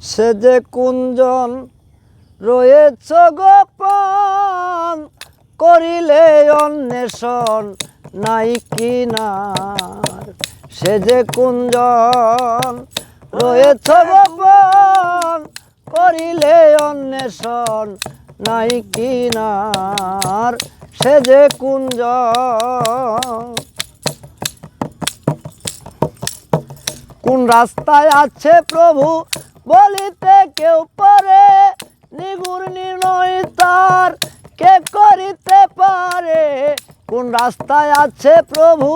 সে যে কুঞ্জন রয়েছ গোপন, করিলে অন্বেষণ নাই কিনার। সে যে কুঞ্জন রয়েছ গোপন, করিলে অন্বেষণ নাই কিনার। সে যে কুঞ্জন কোন রাস্তায় আছে প্রভু বলিতে কেউ পারে, নিগুড় নির্ণয় তার কে করিতে পারে। কোন রাস্তায় আছে প্রভু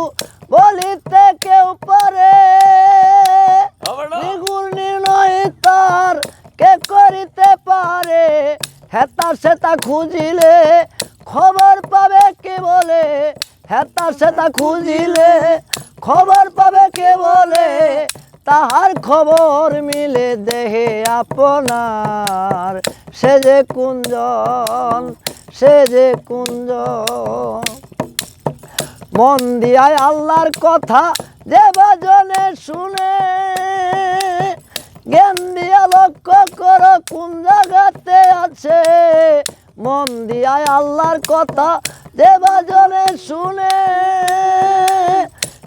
বলিতে কেউ পারে, নিগুড় নির্ণয় তার কে করিতে পারে। হেতা সেতা খুঁজিলে খবর পাবে কে বলে, হেতা সেতা খুঁজিলে খবর পাবে কে বলে। তাহার খবর মিলে দেহে আপনার। সে যে কুঞ্জন, সে যে কুঞ্জন। মন দিয়ায় আল্লাহর কথা যে বাজনে শুনে, জ্ঞান দিয়া লক্ষ্য করো কোন জায়গাতে আছে। মন দিয়ায় আল্লাহর কথা যে বাজনে শুনে,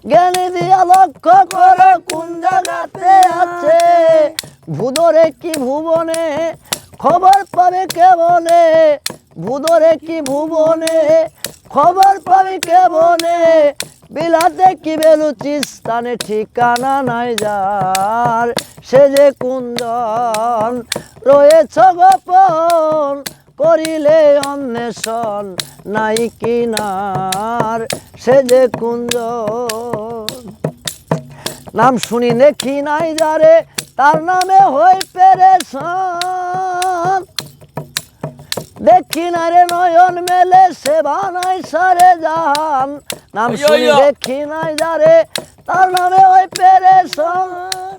জ্ঞান দিয়া লক্ষ্য করো কোন জায়গাতে আছে। ভূদরে কি ভুবনে খবর পাবে কে বলে, ভূদরে কি ভুবনে খবর পাবে কে বলে। বিলাতে কি বেলুচিস্তানে ঠিকানা নাই যার। সে যে কুঞ্জন রয়েছ গোপন, করিলে অন্বেষণ নাই কিনার। সে যে কুঞ্জন নাম শুনি দেখি নাই যারে, তার নামে হই পেরেশান। দেখি না রে নয়ন মেলে সে বানাই সারে জাহান। নাম শুনি দেখি নাই যারে, তার নামে ওই পেরেশান।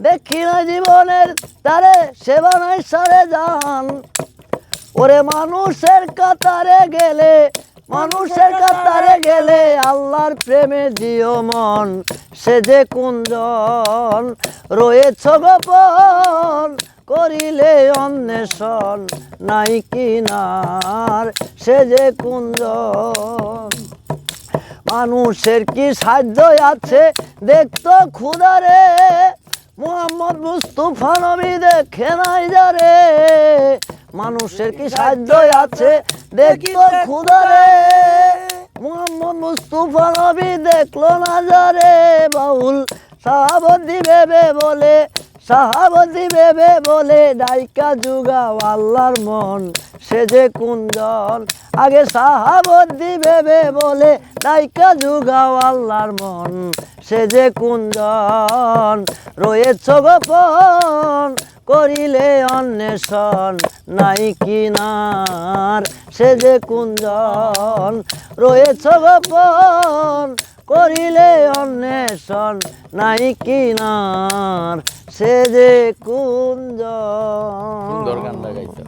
দেখি না জীবনের তারে সে বানাই সারে জাহান। ওরে মানুষের কাতারে গেলে, মানুষের কাতারে গেলে আল্লাহর প্রেমে দিও মন। সে যে কুঞ্জন রয়েছ গোপন, করিলে অন্বেষণ নাই কিনার। সে যে কুঞ্জন মানুষের কি সাধ্য আছে দেখতো ক্ষুধারে, মোহাম্মদ মুস্তাফা নবী দেখে নাই যারে। মানুষের কি সাধ্য আছে দেখতো ক্ষুধারে, মোহাম্মদ মুস্তাফা নবী দেখলো না যারে। বাউল সাহাবতী ভেবে বলে, সাহাবতী ভেবে বলে ডাইকা যুগাও আল্লাহর মন। সে যে কুঞ্জন আগে সাহাবতী ভেবে বলে ডাইকা যুগাও আল্লাহর মন। সে যে কুঞ্জন রয়েছ গোপন, করিলে অন্বেষণ নাই কিনার। সে যে কুঞ্জন রয়েছ গোপন, করিলে অন্বেষণ নাই কিনার। সে যে কুঞ্জন। সুন্দর গান লাগাইছো।